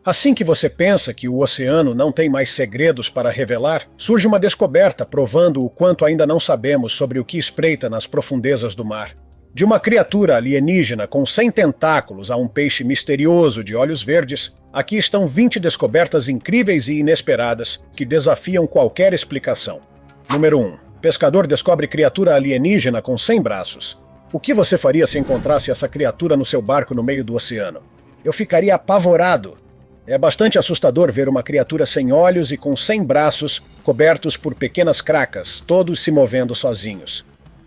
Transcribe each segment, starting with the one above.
Assim que você pensa que o oceano não tem mais segredos para revelar, surge uma descoberta provando o quanto ainda não sabemos sobre o que espreita nas profundezas do mar. De uma criatura alienígena com 100 tentáculos a um peixe misterioso de olhos verdes, aqui estão 20 descobertas incríveis e inesperadas que desafiam qualquer explicação. Número 1. Pescador descobre criatura alienígena com 100 braços. O que você faria se encontrasse essa criatura no seu barco no meio do oceano? Eu ficaria apavorado. É bastante assustador ver uma criatura sem olhos e com 100 braços cobertos por pequenas cracas, todos se movendo sozinhos.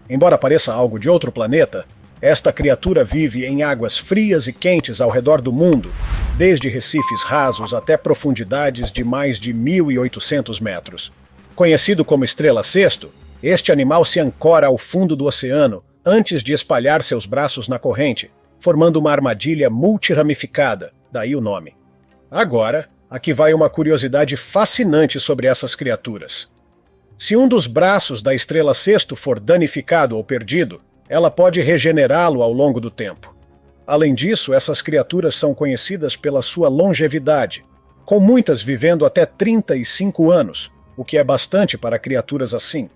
Embora pareça algo de outro planeta, esta criatura vive em águas frias e quentes ao redor do mundo, desde recifes rasos até profundidades de mais de 1.800 metros. Conhecido como estrela cesto, este animal se ancora ao fundo do oceano antes de espalhar seus braços na corrente, formando uma armadilha multiramificada, daí o nome. Agora, aqui vai uma curiosidade fascinante sobre essas criaturas. Se um dos braços da estrela cesto for danificado ou perdido, ela pode regenerá-lo ao longo do tempo. Além disso, essas criaturas são conhecidas pela sua longevidade, com muitas vivendo até 35 anos, o que é bastante para criaturas assim.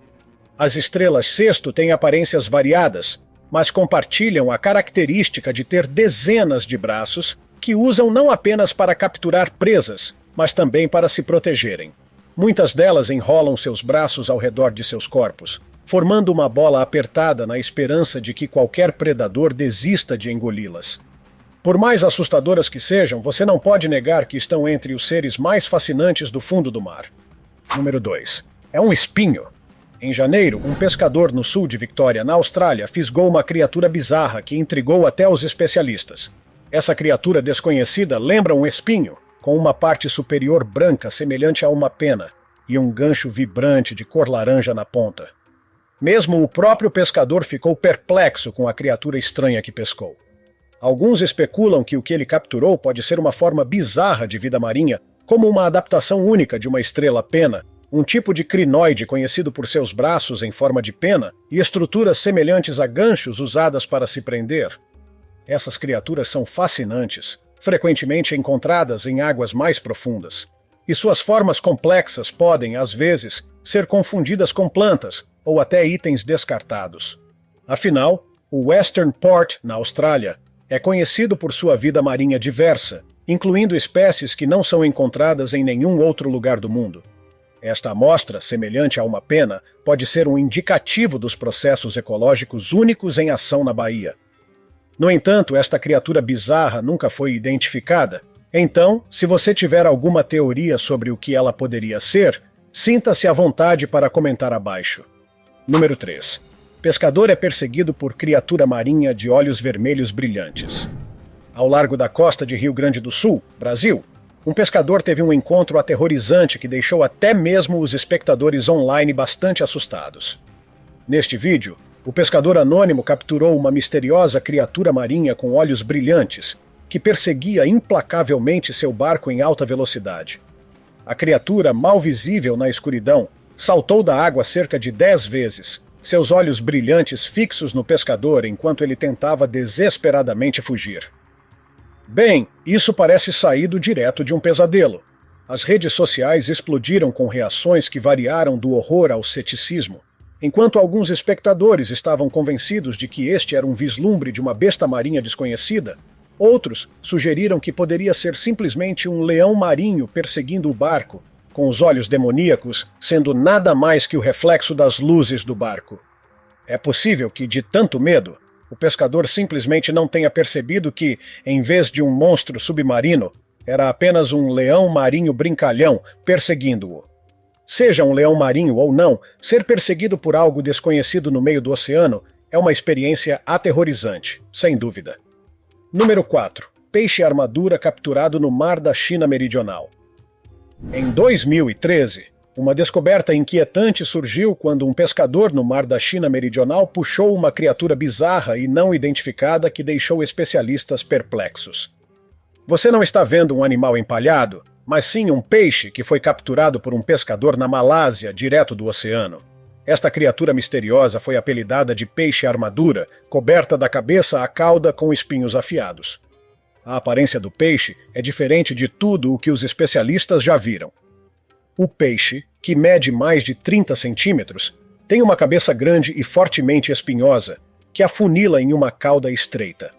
As estrelas cesto têm aparências variadas, mas compartilham a característica de ter dezenas de braços que usam não apenas para capturar presas, mas também para se protegerem. Muitas delas enrolam seus braços ao redor de seus corpos, formando uma bola apertada na esperança de que qualquer predador desista de engoli-las. Por mais assustadoras que sejam, você não pode negar que estão entre os seres mais fascinantes do fundo do mar. Número 2. É um espinho. Em janeiro, um pescador no sul de Victoria, na Austrália, fisgou uma criatura bizarra que intrigou até os especialistas. Essa criatura desconhecida lembra um espinho, com uma parte superior branca semelhante a uma pena e um gancho vibrante de cor laranja na ponta. Mesmo o próprio pescador ficou perplexo com a criatura estranha que pescou. Alguns especulam que o que ele capturou pode ser uma forma bizarra de vida marinha, como uma adaptação única de uma estrela-pena, um tipo de crinoide conhecido por seus braços em forma de pena e estruturas semelhantes a ganchos usadas para se prender. Essas criaturas são fascinantes, frequentemente encontradas em águas mais profundas. E suas formas complexas podem, às vezes, ser confundidas com plantas ou até itens descartados. Afinal, o Western Port, na Austrália, é conhecido por sua vida marinha diversa, incluindo espécies que não são encontradas em nenhum outro lugar do mundo. Esta amostra, semelhante a uma pena, pode ser um indicativo dos processos ecológicos únicos em ação na baía. No entanto, esta criatura bizarra nunca foi identificada. Então, se você tiver alguma teoria sobre o que ela poderia ser, sinta-se à vontade para comentar abaixo. Número 3. Pescador é perseguido por criatura marinha de olhos vermelhos brilhantes. Ao largo da costa de Rio Grande do Sul, Brasil, um pescador teve um encontro aterrorizante que deixou até mesmo os espectadores online bastante assustados. Neste vídeo, o pescador anônimo capturou uma misteriosa criatura marinha com olhos brilhantes, que perseguia implacavelmente seu barco em alta velocidade. A criatura, mal visível na escuridão, saltou da água cerca de 10 vezes, seus olhos brilhantes fixos no pescador enquanto ele tentava desesperadamente fugir. Bem, isso parece saído direto de um pesadelo. As redes sociais explodiram com reações que variaram do horror ao ceticismo. Enquanto alguns espectadores estavam convencidos de que este era um vislumbre de uma besta marinha desconhecida, outros sugeriram que poderia ser simplesmente um leão marinho perseguindo o barco, com os olhos demoníacos sendo nada mais que o reflexo das luzes do barco. É possível que, de tanto medo, o pescador simplesmente não tenha percebido que, em vez de um monstro submarino, era apenas um leão marinho brincalhão perseguindo-o. Seja um leão marinho ou não, ser perseguido por algo desconhecido no meio do oceano é uma experiência aterrorizante, sem dúvida. Número 4. Peixe armadura capturado no Mar da China Meridional. Em 2013, uma descoberta inquietante surgiu quando um pescador no Mar da China Meridional puxou uma criatura bizarra e não identificada que deixou especialistas perplexos. Você não está vendo um animal empalhado, mas sim um peixe que foi capturado por um pescador na Malásia, direto do oceano. Esta criatura misteriosa foi apelidada de peixe armadura, coberta da cabeça à cauda com espinhos afiados. A aparência do peixe é diferente de tudo o que os especialistas já viram. O peixe, que mede mais de 30 centímetros, tem uma cabeça grande e fortemente espinhosa, que afunila em uma cauda estreita.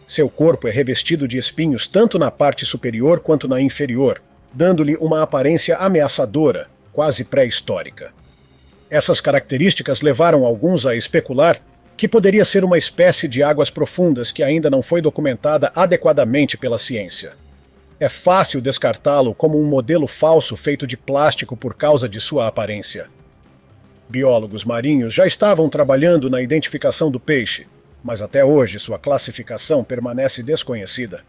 Seu corpo é revestido de espinhos tanto na parte superior quanto na inferior, dando-lhe uma aparência ameaçadora, quase pré-histórica. Essas características levaram alguns a especular que poderia ser uma espécie de águas profundas que ainda não foi documentada adequadamente pela ciência. É fácil descartá-lo como um modelo falso feito de plástico por causa de sua aparência. Biólogos marinhos já estavam trabalhando na identificação do peixe, mas até hoje sua classificação permanece desconhecida.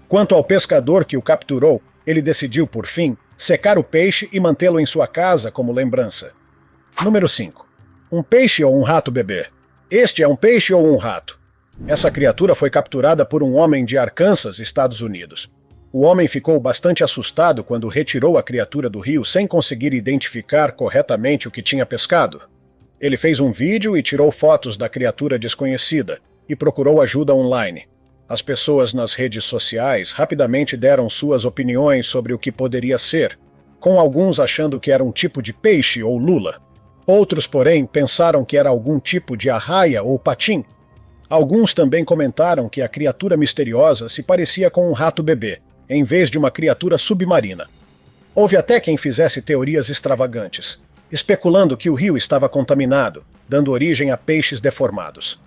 Quanto ao pescador que o capturou, ele decidiu, por fim, secar o peixe e mantê-lo em sua casa como lembrança. Número 5. Um peixe ou um rato bebê? Este é um peixe ou um rato? Essa criatura foi capturada por um homem de Arkansas, Estados Unidos. O homem ficou bastante assustado quando retirou a criatura do rio sem conseguir identificar corretamente o que tinha pescado. Ele fez um vídeo e tirou fotos da criatura desconhecida e procurou ajuda online. As pessoas nas redes sociais rapidamente deram suas opiniões sobre o que poderia ser, com alguns achando que era um tipo de peixe ou lula. Outros, porém, pensaram que era algum tipo de arraia ou patim. Alguns também comentaram que a criatura misteriosa se parecia com um rato bebê, em vez de uma criatura submarina. Houve até quem fizesse teorias extravagantes, especulando que o rio estava contaminado, dando origem a peixes deformados.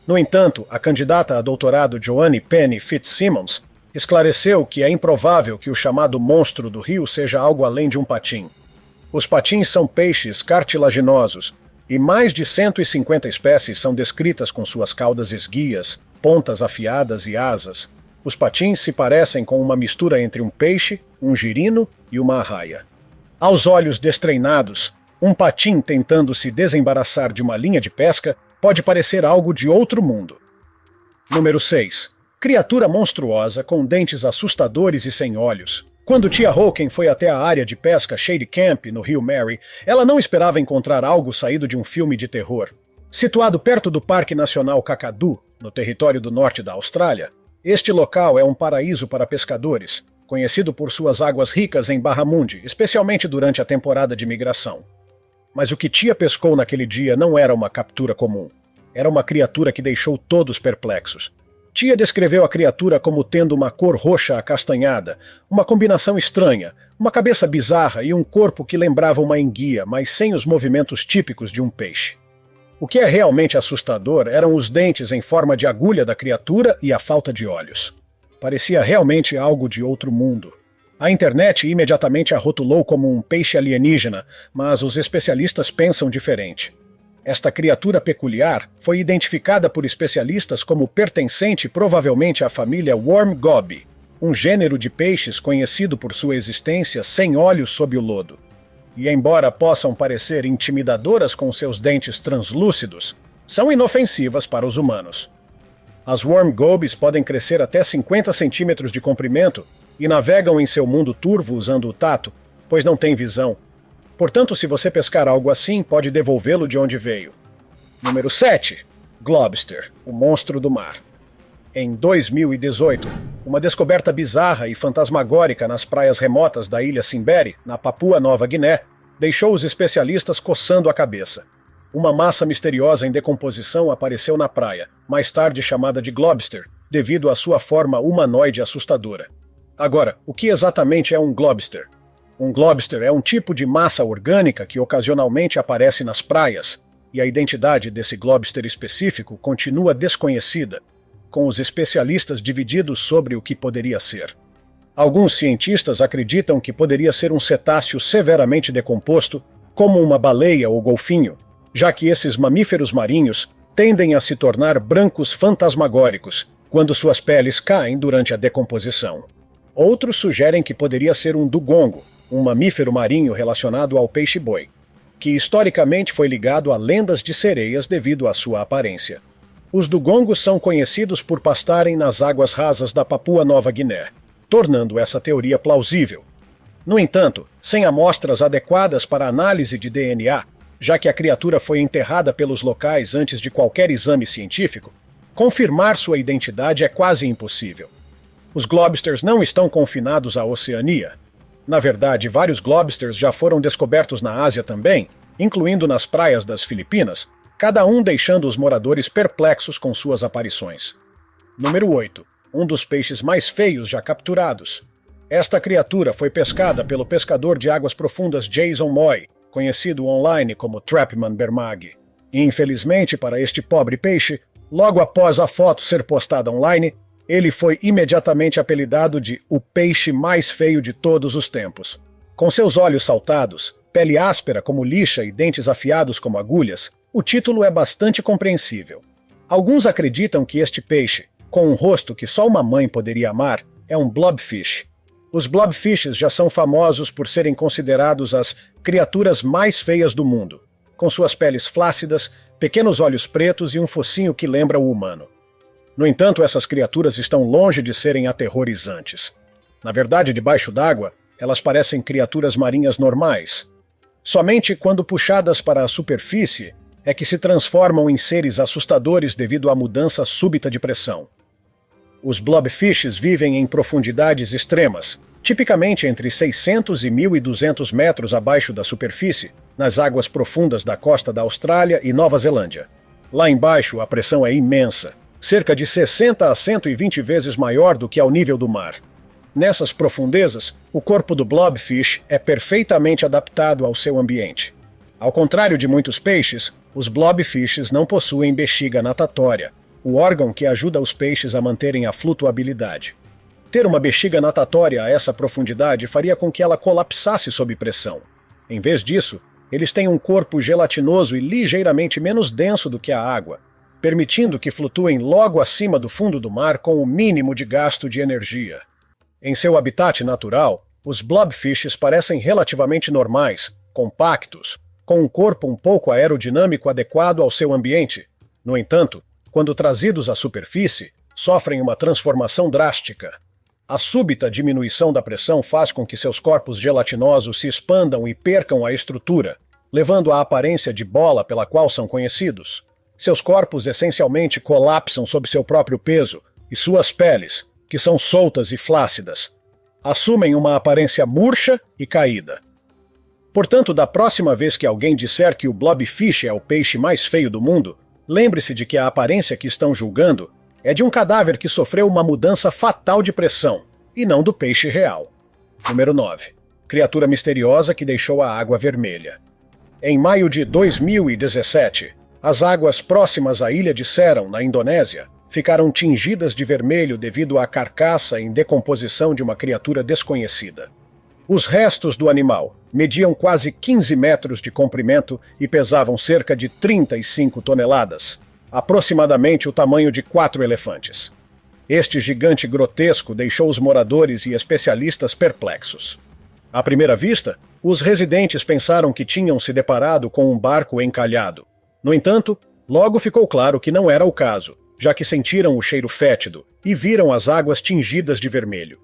No entanto, a candidata a doutorado Joanne Penny Fitzsimmons esclareceu que é improvável que o chamado monstro do rio seja algo além de um patim. Os patins são peixes cartilaginosos, e mais de 150 espécies são descritas com suas caudas esguias, pontas afiadas e asas. Os patins se parecem com uma mistura entre um peixe, um girino e uma arraia. Aos olhos destreinados, um patim tentando se desembaraçar de uma linha de pesca pode parecer algo de outro mundo. Número 6. Criatura monstruosa com dentes assustadores e sem olhos. Quando Tia Hawken foi até a área de pesca Shady Camp, no Rio Mary, ela não esperava encontrar algo saído de um filme de terror. Situado perto do Parque Nacional Kakadu, no território do norte da Austrália, este local é um paraíso para pescadores, conhecido por suas águas ricas em barramundi, especialmente durante a temporada de migração. Mas o que Tia pescou naquele dia não era uma captura comum. Era uma criatura que deixou todos perplexos. Tia descreveu a criatura como tendo uma cor roxa acastanhada, uma combinação estranha, uma cabeça bizarra e um corpo que lembrava uma enguia, mas sem os movimentos típicos de um peixe. O que é realmente assustador eram os dentes em forma de agulha da criatura e a falta de olhos. Parecia realmente algo de outro mundo. A internet imediatamente a rotulou como um peixe alienígena, mas os especialistas pensam diferente. Esta criatura peculiar foi identificada por especialistas como pertencente provavelmente à família Worm Goby, um gênero de peixes conhecido por sua existência sem olhos sob o lodo. E embora possam parecer intimidadoras com seus dentes translúcidos, são inofensivas para os humanos. As Worm Gobies podem crescer até 50 centímetros de comprimento e navegam em seu mundo turvo usando o tato, pois não têm visão. Portanto, se você pescar algo assim, pode devolvê-lo de onde veio. Número 7. Globster, o monstro do mar. Em 2018, uma descoberta bizarra e fantasmagórica nas praias remotas da ilha Simberi, na Papua Nova Guiné, deixou os especialistas coçando a cabeça. Uma massa misteriosa em decomposição apareceu na praia, mais tarde chamada de globster, devido à sua forma humanoide assustadora. Agora, o que exatamente é um globster? Um globster é um tipo de massa orgânica que ocasionalmente aparece nas praias, e a identidade desse globster específico continua desconhecida, com os especialistas divididos sobre o que poderia ser. Alguns cientistas acreditam que poderia ser um cetáceo severamente decomposto, como uma baleia ou golfinho, já que esses mamíferos marinhos tendem a se tornar brancos fantasmagóricos quando suas peles caem durante a decomposição. Outros sugerem que poderia ser um dugongo, um mamífero marinho relacionado ao peixe-boi, que historicamente foi ligado a lendas de sereias devido à sua aparência. Os dugongos são conhecidos por pastarem nas águas rasas da Papua Nova Guiné, tornando essa teoria plausível. No entanto, sem amostras adequadas para análise de DNA, já que a criatura foi enterrada pelos locais antes de qualquer exame científico, confirmar sua identidade é quase impossível. Os globsters não estão confinados à Oceania. Na verdade, vários globsters já foram descobertos na Ásia também, incluindo nas praias das Filipinas, cada um deixando os moradores perplexos com suas aparições. Número 8. Um dos peixes mais feios já capturados. Esta criatura foi pescada pelo pescador de águas profundas Jason Moy, conhecido online como Trapman Bermag. E, infelizmente para este pobre peixe, logo após a foto ser postada online, ele foi imediatamente apelidado de o peixe mais feio de todos os tempos. Com seus olhos saltados, pele áspera como lixa e dentes afiados como agulhas, o título é bastante compreensível. Alguns acreditam que este peixe, com um rosto que só uma mãe poderia amar, é um blobfish. Os blobfishes já são famosos por serem considerados as criaturas mais feias do mundo, com suas peles flácidas, pequenos olhos pretos e um focinho que lembra o humano. No entanto, essas criaturas estão longe de serem aterrorizantes. Na verdade, debaixo d'água, elas parecem criaturas marinhas normais. Somente quando puxadas para a superfície é que se transformam em seres assustadores devido à mudança súbita de pressão. Os blobfishes vivem em profundidades extremas, tipicamente entre 600 e 1.200 metros abaixo da superfície, nas águas profundas da costa da Austrália e Nova Zelândia. Lá embaixo, a pressão é imensa, cerca de 60 a 120 vezes maior do que ao nível do mar. Nessas profundezas, o corpo do blobfish é perfeitamente adaptado ao seu ambiente. Ao contrário de muitos peixes, os blobfishes não possuem bexiga natatória, o órgão que ajuda os peixes a manterem a flutuabilidade. Ter uma bexiga natatória a essa profundidade faria com que ela colapsasse sob pressão. Em vez disso, eles têm um corpo gelatinoso e ligeiramente menos denso do que a água, permitindo que flutuem logo acima do fundo do mar com o mínimo de gasto de energia. Em seu habitat natural, os blobfishes parecem relativamente normais, compactos, com um corpo um pouco aerodinâmico adequado ao seu ambiente. No entanto, quando trazidos à superfície, sofrem uma transformação drástica. A súbita diminuição da pressão faz com que seus corpos gelatinosos se expandam e percam a estrutura, levando à aparência de bola pela qual são conhecidos. Seus corpos essencialmente colapsam sob seu próprio peso, e suas peles, que são soltas e flácidas, assumem uma aparência murcha e caída. Portanto, da próxima vez que alguém disser que o blobfish é o peixe mais feio do mundo, lembre-se de que a aparência que estão julgando é de um cadáver que sofreu uma mudança fatal de pressão, e não do peixe real. Número 9. Criatura misteriosa que deixou a água vermelha. Em maio de 2017, as águas próximas à ilha de Seram, na Indonésia, ficaram tingidas de vermelho devido à carcaça em decomposição de uma criatura desconhecida. Os restos do animal mediam quase 15 metros de comprimento e pesavam cerca de 35 toneladas, aproximadamente o tamanho de 4 elefantes. Este gigante grotesco deixou os moradores e especialistas perplexos. À primeira vista, os residentes pensaram que tinham se deparado com um barco encalhado. No entanto, logo ficou claro que não era o caso, já que sentiram o cheiro fétido e viram as águas tingidas de vermelho.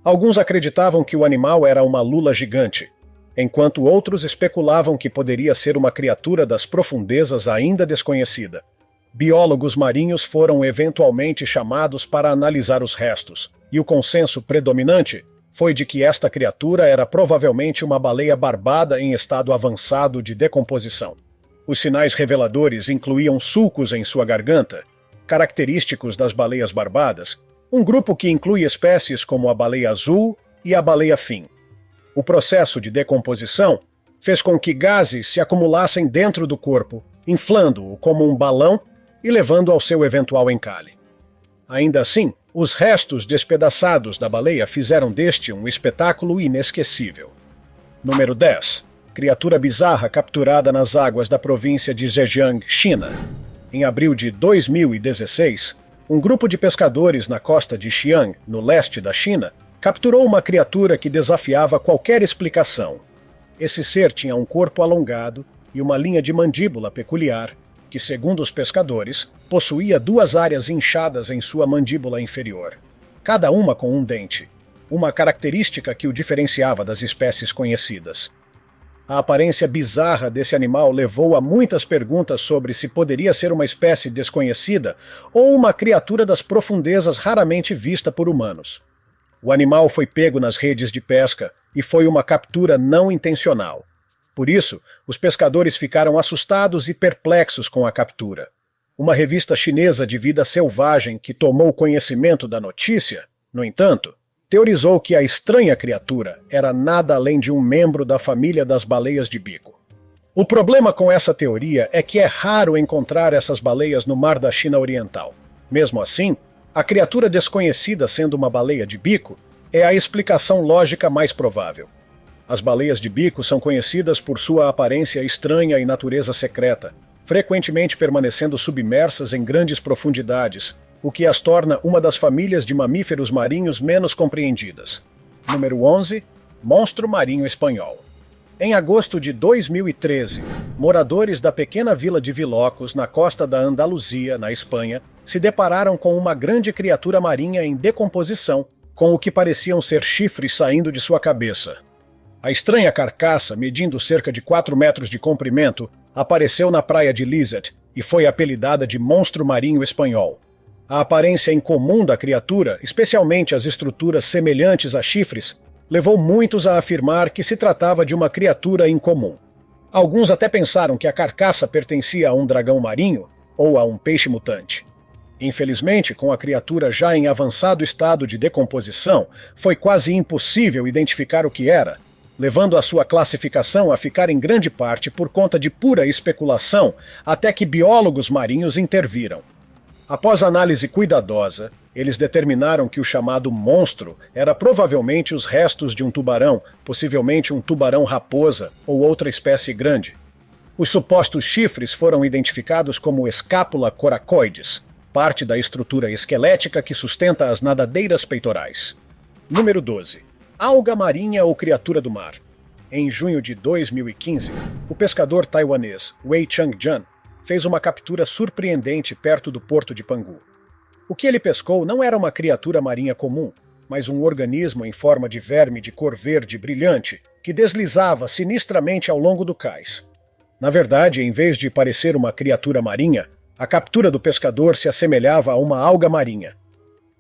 Alguns acreditavam que o animal era uma lula gigante, enquanto outros especulavam que poderia ser uma criatura das profundezas ainda desconhecida. Biólogos marinhos foram eventualmente chamados para analisar os restos, e o consenso predominante foi de que esta criatura era provavelmente uma baleia barbada em estado avançado de decomposição. Os sinais reveladores incluíam sulcos em sua garganta, característicos das baleias barbadas, um grupo que inclui espécies como a baleia azul e a baleia fin. O processo de decomposição fez com que gases se acumulassem dentro do corpo, inflando-o como um balão e levando ao seu eventual encalhe. Ainda assim, os restos despedaçados da baleia fizeram deste um espetáculo inesquecível. Número 10. Criatura bizarra capturada nas águas da província de Zhejiang, China. Em abril de 2016, um grupo de pescadores na costa de Xi'an, no leste da China, capturou uma criatura que desafiava qualquer explicação. Esse ser tinha um corpo alongado e uma linha de mandíbula peculiar, que, segundo os pescadores, possuía 2 áreas inchadas em sua mandíbula inferior, cada uma com um dente, uma característica que o diferenciava das espécies conhecidas. A aparência bizarra desse animal levou a muitas perguntas sobre se poderia ser uma espécie desconhecida ou uma criatura das profundezas raramente vista por humanos. O animal foi pego nas redes de pesca e foi uma captura não intencional. Por isso, os pescadores ficaram assustados e perplexos com a captura. Uma revista chinesa de vida selvagem que tomou conhecimento da notícia, no entanto, teorizou que a estranha criatura era nada além de um membro da família das baleias de bico. O problema com essa teoria é que é raro encontrar essas baleias no mar da China Oriental. Mesmo assim, a criatura desconhecida sendo uma baleia de bico é a explicação lógica mais provável. As baleias de bico são conhecidas por sua aparência estranha e natureza secreta, frequentemente permanecendo submersas em grandes profundidades, o que as torna uma das famílias de mamíferos marinhos menos compreendidas. Número 11. Monstro marinho espanhol. Em agosto de 2013, moradores da pequena vila de Vilocos, na costa da Andaluzia, na Espanha, se depararam com uma grande criatura marinha em decomposição, com o que pareciam ser chifres saindo de sua cabeça. A estranha carcaça, medindo cerca de 4 metros de comprimento, apareceu na praia de Lizet e foi apelidada de monstro marinho espanhol. A aparência incomum da criatura, especialmente as estruturas semelhantes a chifres, levou muitos a afirmar que se tratava de uma criatura incomum. Alguns até pensaram que a carcaça pertencia a um dragão marinho ou a um peixe mutante. Infelizmente, com a criatura já em avançado estado de decomposição, foi quase impossível identificar o que era, levando a sua classificação a ficar em grande parte por conta de pura especulação, até que biólogos marinhos interviram. Após análise cuidadosa, eles determinaram que o chamado monstro era provavelmente os restos de um tubarão, possivelmente um tubarão-raposa ou outra espécie grande. Os supostos chifres foram identificados como escápula coracoides, parte da estrutura esquelética que sustenta as nadadeiras peitorais. Número 12. Alga marinha ou criatura do mar. Em junho de 2015, o pescador taiwanês Wei Changjian fez uma captura surpreendente perto do porto de Pangu. O que ele pescou não era uma criatura marinha comum, mas um organismo em forma de verme de cor verde brilhante que deslizava sinistramente ao longo do cais. Na verdade, em vez de parecer uma criatura marinha, a captura do pescador se assemelhava a uma alga marinha.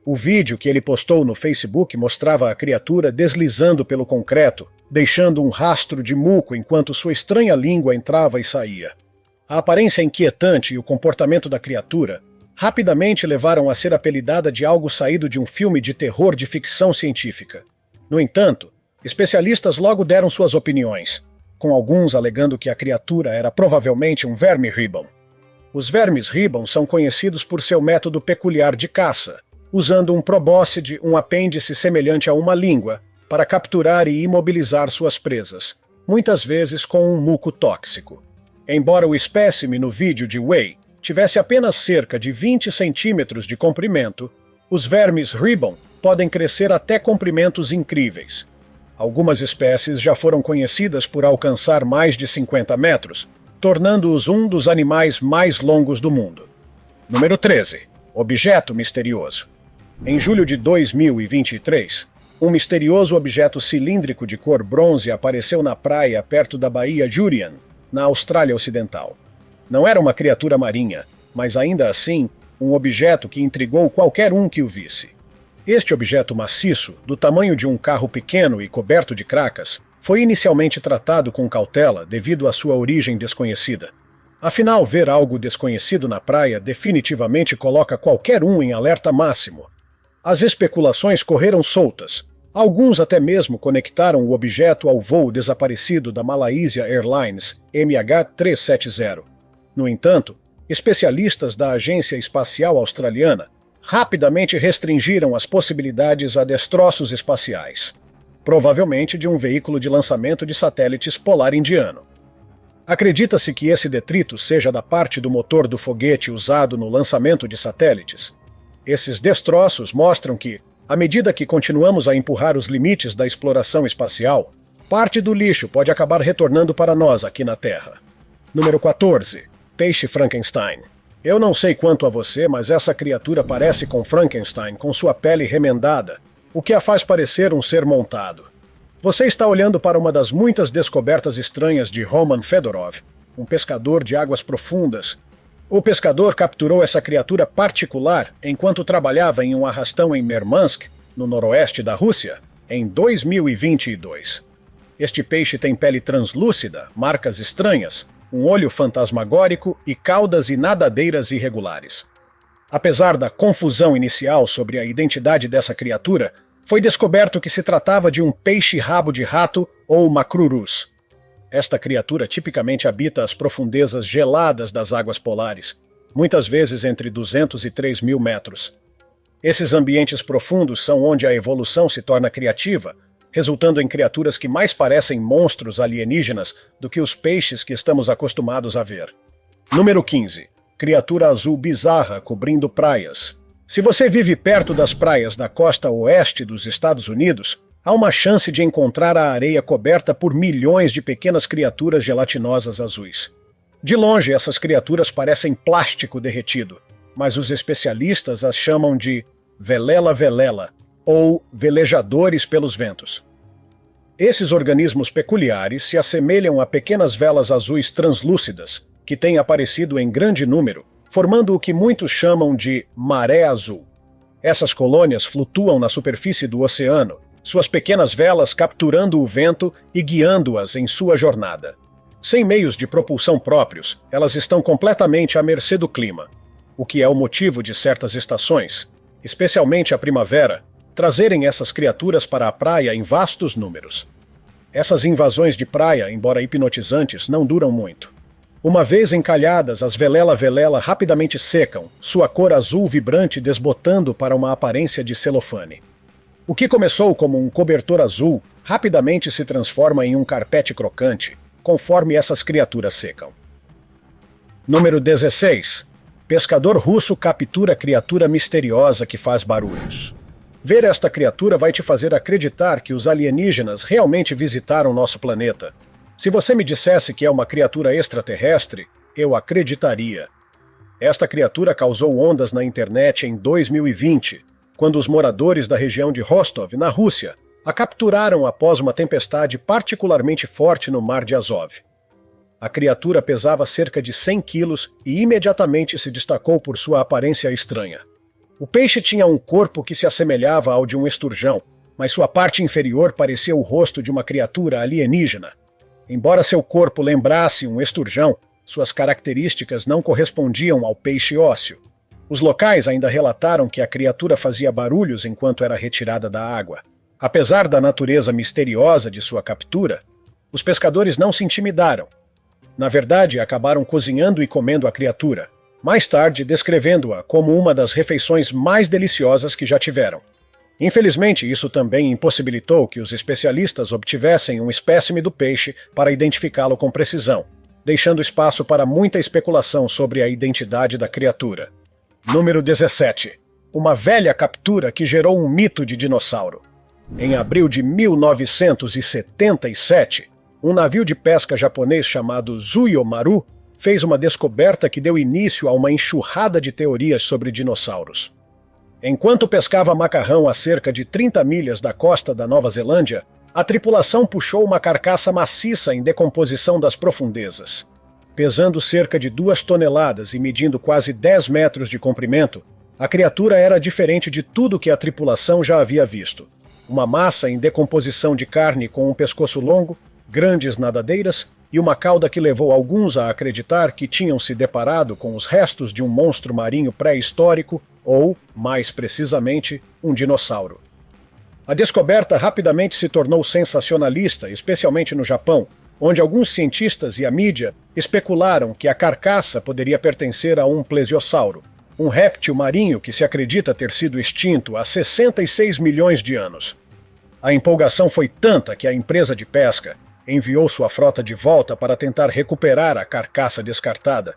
O vídeo que ele postou no Facebook mostrava a criatura deslizando pelo concreto, deixando um rastro de muco enquanto sua estranha língua entrava e saía. A aparência inquietante e o comportamento da criatura rapidamente levaram a ser apelidada de algo saído de um filme de terror de ficção científica. No entanto, especialistas logo deram suas opiniões, com alguns alegando que a criatura era provavelmente um verme ribbon. Os vermes ribbon são conhecidos por seu método peculiar de caça, usando um probóscide, um apêndice semelhante a uma língua, para capturar e imobilizar suas presas, muitas vezes com um muco tóxico. Embora o espécime no vídeo de Wei tivesse apenas cerca de 20 centímetros de comprimento, os vermes ribbon podem crescer até comprimentos incríveis. Algumas espécies já foram conhecidas por alcançar mais de 50 metros, tornando-os um dos animais mais longos do mundo. Número 13. Objeto misterioso. Em julho de 2023, um misterioso objeto cilíndrico de cor bronze apareceu na praia perto da Baía Jurien, na Austrália Ocidental. Não era uma criatura marinha, mas ainda assim, um objeto que intrigou qualquer um que o visse. Este objeto maciço, do tamanho de um carro pequeno e coberto de cracas, foi inicialmente tratado com cautela devido à sua origem desconhecida. Afinal, ver algo desconhecido na praia definitivamente coloca qualquer um em alerta máximo. As especulações correram soltas. Alguns até mesmo conectaram o objeto ao voo desaparecido da Malaysia Airlines MH370. No entanto, especialistas da Agência Espacial Australiana rapidamente restringiram as possibilidades a destroços espaciais, provavelmente de um veículo de lançamento de satélites polar indiano. Acredita-se que esse detrito seja da parte do motor do foguete usado no lançamento de satélites. Esses destroços mostram que, à medida que continuamos a empurrar os limites da exploração espacial, parte do lixo pode acabar retornando para nós aqui na Terra. Número 14. Peixe Frankenstein. Eu não sei quanto a você, mas essa criatura parece com Frankenstein com sua pele remendada, o que a faz parecer um ser montado. Você está olhando para uma das muitas descobertas estranhas de Roman Fedorov, um pescador de águas profundas. O pescador capturou essa criatura particular enquanto trabalhava em um arrastão em Murmansk, no noroeste da Rússia, em 2022. Este peixe tem pele translúcida, marcas estranhas, um olho fantasmagórico e caudas e nadadeiras irregulares. Apesar da confusão inicial sobre a identidade dessa criatura, foi descoberto que se tratava de um peixe-rabo de rato ou macrurus. Esta criatura tipicamente habita as profundezas geladas das águas polares, muitas vezes entre 200 e 3 mil metros. Esses ambientes profundos são onde a evolução se torna criativa, resultando em criaturas que mais parecem monstros alienígenas do que os peixes que estamos acostumados a ver. Número 15. Criatura azul bizarra cobrindo praias. Se você vive perto das praias da costa oeste dos Estados Unidos, há uma chance de encontrar a areia coberta por milhões de pequenas criaturas gelatinosas azuis. De longe, essas criaturas parecem plástico derretido, mas os especialistas as chamam de velela-velela, ou velejadores pelos ventos. Esses organismos peculiares se assemelham a pequenas velas azuis translúcidas, que têm aparecido em grande número, formando o que muitos chamam de maré azul. Essas colônias flutuam na superfície do oceano, suas pequenas velas capturando o vento e guiando-as em sua jornada. Sem meios de propulsão próprios, elas estão completamente à mercê do clima, o que é o motivo de certas estações, especialmente a primavera, trazerem essas criaturas para a praia em vastos números. Essas invasões de praia, embora hipnotizantes, não duram muito. Uma vez encalhadas, as velela-velela rapidamente secam, sua cor azul vibrante desbotando para uma aparência de celofane. O que começou como um cobertor azul, rapidamente se transforma em um carpete crocante, conforme essas criaturas secam. Número 16. Pescador russo captura criatura misteriosa que faz barulhos. Ver esta criatura vai te fazer acreditar que os alienígenas realmente visitaram nosso planeta. Se você me dissesse que é uma criatura extraterrestre, eu acreditaria. Esta criatura causou ondas na internet em 2020, quando os moradores da região de Rostov, na Rússia, a capturaram após uma tempestade particularmente forte no Mar de Azov. A criatura pesava cerca de 100 quilos e imediatamente se destacou por sua aparência estranha. O peixe tinha um corpo que se assemelhava ao de um esturjão, mas sua parte inferior parecia o rosto de uma criatura alienígena. Embora seu corpo lembrasse um esturjão, suas características não correspondiam ao peixe ósseo. Os locais ainda relataram que a criatura fazia barulhos enquanto era retirada da água. Apesar da natureza misteriosa de sua captura, os pescadores não se intimidaram. Na verdade, acabaram cozinhando e comendo a criatura, mais tarde descrevendo-a como uma das refeições mais deliciosas que já tiveram. Infelizmente, isso também impossibilitou que os especialistas obtivessem um espécime do peixe para identificá-lo com precisão, deixando espaço para muita especulação sobre a identidade da criatura. Número 17. Uma velha captura que gerou um mito de dinossauro. Em abril de 1977, um navio de pesca japonês chamado Zuiyomaru fez uma descoberta que deu início a uma enxurrada de teorias sobre dinossauros. Enquanto pescava macarrão a cerca de 30 milhas da costa da Nova Zelândia, a tripulação puxou uma carcaça maciça em decomposição das profundezas. Pesando cerca de 2 toneladas e medindo quase 10 metros de comprimento, a criatura era diferente de tudo que a tripulação já havia visto. Uma massa em decomposição de carne com um pescoço longo, grandes nadadeiras e uma cauda que levou alguns a acreditar que tinham se deparado com os restos de um monstro marinho pré-histórico ou, mais precisamente, um dinossauro. A descoberta rapidamente se tornou sensacionalista, especialmente no Japão, onde alguns cientistas e a mídia especularam que a carcaça poderia pertencer a um plesiosauro, um réptil marinho que se acredita ter sido extinto há 66 milhões de anos. A empolgação foi tanta que a empresa de pesca enviou sua frota de volta para tentar recuperar a carcaça descartada,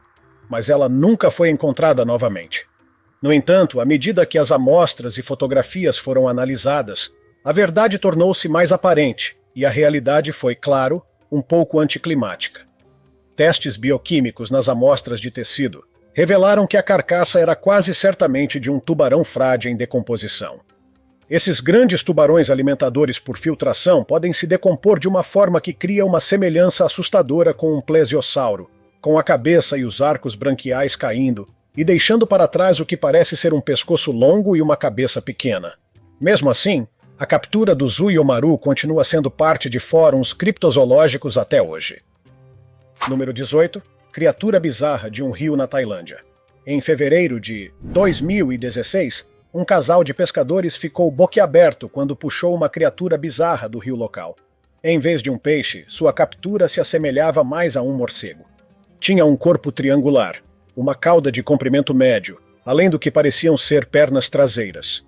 mas ela nunca foi encontrada novamente. No entanto, à medida que as amostras e fotografias foram analisadas, a verdade tornou-se mais aparente e a realidade foi, claro, um pouco anticlimática. Testes bioquímicos nas amostras de tecido revelaram que a carcaça era quase certamente de um tubarão frade em decomposição. Esses grandes tubarões alimentadores por filtração podem se decompor de uma forma que cria uma semelhança assustadora com um plesiosauro, com a cabeça e os arcos branquiais caindo e deixando para trás o que parece ser um pescoço longo e uma cabeça pequena. Mesmo assim, a captura do Zuiomaru continua sendo parte de fóruns criptozoológicos até hoje. Número 18. Criatura bizarra de um rio na Tailândia. Em fevereiro de 2016, um casal de pescadores ficou boquiaberto quando puxou uma criatura bizarra do rio local. Em vez de um peixe, sua captura se assemelhava mais a um morcego. Tinha um corpo triangular, uma cauda de comprimento médio, além do que pareciam ser pernas traseiras.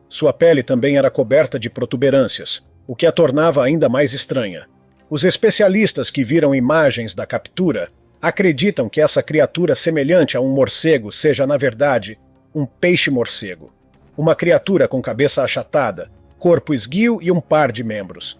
Sua pele também era coberta de protuberâncias, o que a tornava ainda mais estranha. Os especialistas que viram imagens da captura acreditam que essa criatura semelhante a um morcego seja, na verdade, um peixe-morcego. Uma criatura com cabeça achatada, corpo esguio e um par de membros.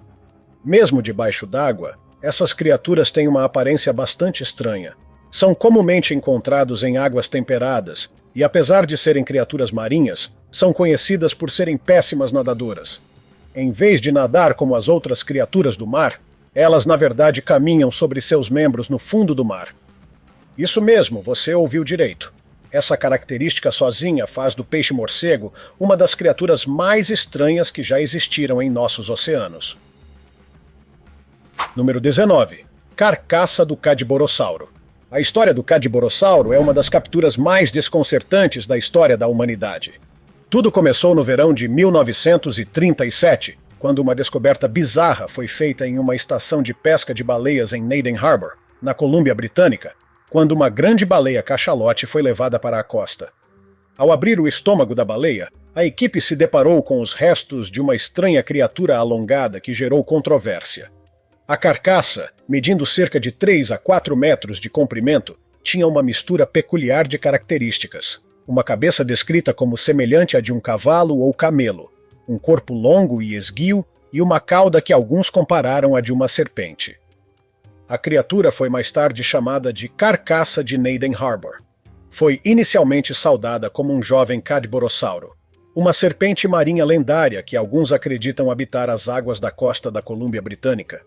Mesmo debaixo d'água, essas criaturas têm uma aparência bastante estranha. São comumente encontrados em águas temperadas e, apesar de serem criaturas marinhas, são conhecidas por serem péssimas nadadoras. Em vez de nadar como as outras criaturas do mar, elas na verdade caminham sobre seus membros no fundo do mar. Isso mesmo, você ouviu direito. Essa característica sozinha faz do peixe-morcego uma das criaturas mais estranhas que já existiram em nossos oceanos. Número 19. Carcaça do Cadborossauro. A história do Cadborossauro é uma das capturas mais desconcertantes da história da humanidade. Tudo começou no verão de 1937, quando uma descoberta bizarra foi feita em uma estação de pesca de baleias em Naden Harbor, na Colômbia Britânica, quando uma grande baleia cachalote foi levada para a costa. Ao abrir o estômago da baleia, a equipe se deparou com os restos de uma estranha criatura alongada que gerou controvérsia. A carcaça, medindo cerca de 3 a 4 metros de comprimento, tinha uma mistura peculiar de características. Uma cabeça descrita como semelhante à de um cavalo ou camelo, um corpo longo e esguio e uma cauda que alguns compararam à de uma serpente. A criatura foi mais tarde chamada de Carcaça de Naden Harbor. Foi inicialmente saudada como um jovem Cadborossauro, uma serpente marinha lendária que alguns acreditam habitar as águas da costa da Colômbia Britânica.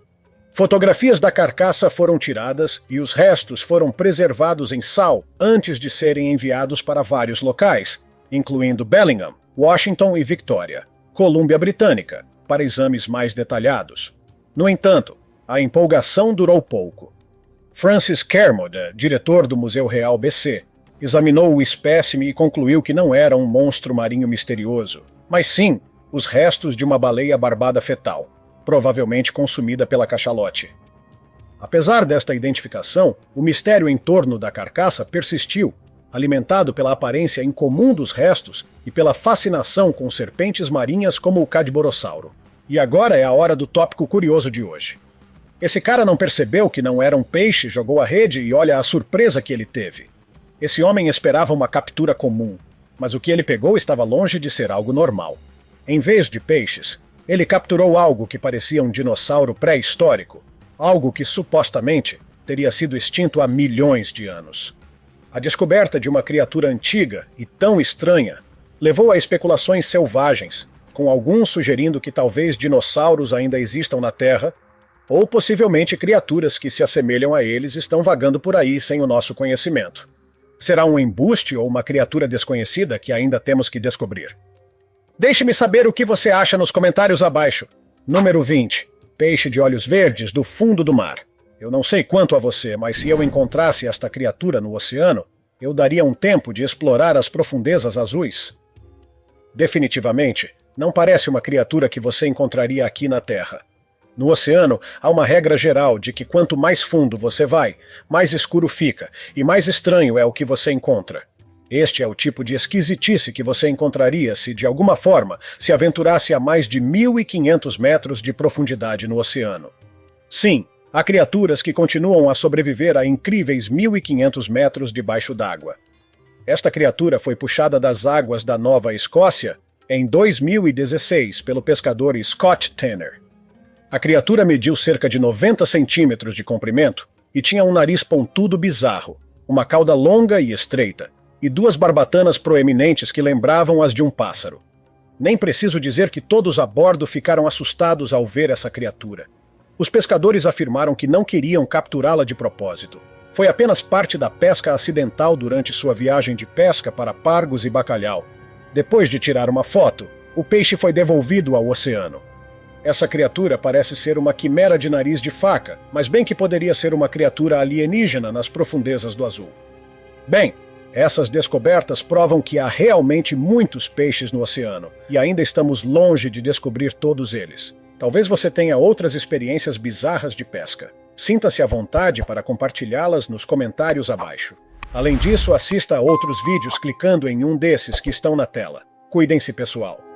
Fotografias da carcaça foram tiradas e os restos foram preservados em sal antes de serem enviados para vários locais, incluindo Bellingham, Washington e Victoria, Colômbia Britânica, para exames mais detalhados. No entanto, a empolgação durou pouco. Francis Kermode, diretor do Museu Real BC, examinou o espécime e concluiu que não era um monstro marinho misterioso, mas sim os restos de uma baleia barbada fetal, provavelmente consumida pela cachalote. Apesar desta identificação, o mistério em torno da carcaça persistiu, alimentado pela aparência incomum dos restos e pela fascinação com serpentes marinhas como o Cadborossauro. E agora é a hora do tópico curioso de hoje. Esse cara não percebeu que não era um peixe, jogou a rede e olha a surpresa que ele teve. Esse homem esperava uma captura comum, mas o que ele pegou estava longe de ser algo normal. Em vez de peixes, ele capturou algo que parecia um dinossauro pré-histórico, algo que supostamente teria sido extinto há milhões de anos. A descoberta de uma criatura antiga e tão estranha levou a especulações selvagens, com alguns sugerindo que talvez dinossauros ainda existam na Terra, ou possivelmente criaturas que se assemelham a eles estão vagando por aí sem o nosso conhecimento. Será um embuste ou uma criatura desconhecida que ainda temos que descobrir? Deixe-me saber o que você acha nos comentários abaixo. Número 20. Peixe de olhos verdes do fundo do mar. Eu não sei quanto a você, mas se eu encontrasse esta criatura no oceano, eu daria um tempo de explorar as profundezas azuis. Definitivamente, não parece uma criatura que você encontraria aqui na Terra. No oceano, há uma regra geral de que quanto mais fundo você vai, mais escuro fica, e mais estranho é o que você encontra. Este é o tipo de esquisitice que você encontraria se, de alguma forma, se aventurasse a mais de 1.500 metros de profundidade no oceano. Sim, há criaturas que continuam a sobreviver a incríveis 1.500 metros debaixo d'água. Esta criatura foi puxada das águas da Nova Escócia em 2016 pelo pescador Scott Tanner. A criatura mediu cerca de 90 centímetros de comprimento e tinha um nariz pontudo bizarro, uma cauda longa e estreita, e duas barbatanas proeminentes que lembravam as de um pássaro. Nem preciso dizer que todos a bordo ficaram assustados ao ver essa criatura. Os pescadores afirmaram que não queriam capturá-la de propósito. Foi apenas parte da pesca acidental durante sua viagem de pesca para pargos e bacalhau. Depois de tirar uma foto, o peixe foi devolvido ao oceano. Essa criatura parece ser uma quimera de nariz de faca, mas bem que poderia ser uma criatura alienígena nas profundezas do azul. Bem, essas descobertas provam que há realmente muitos peixes no oceano, e ainda estamos longe de descobrir todos eles. Talvez você tenha outras experiências bizarras de pesca. Sinta-se à vontade para compartilhá-las nos comentários abaixo. Além disso, assista a outros vídeos clicando em um desses que estão na tela. Cuidem-se, pessoal!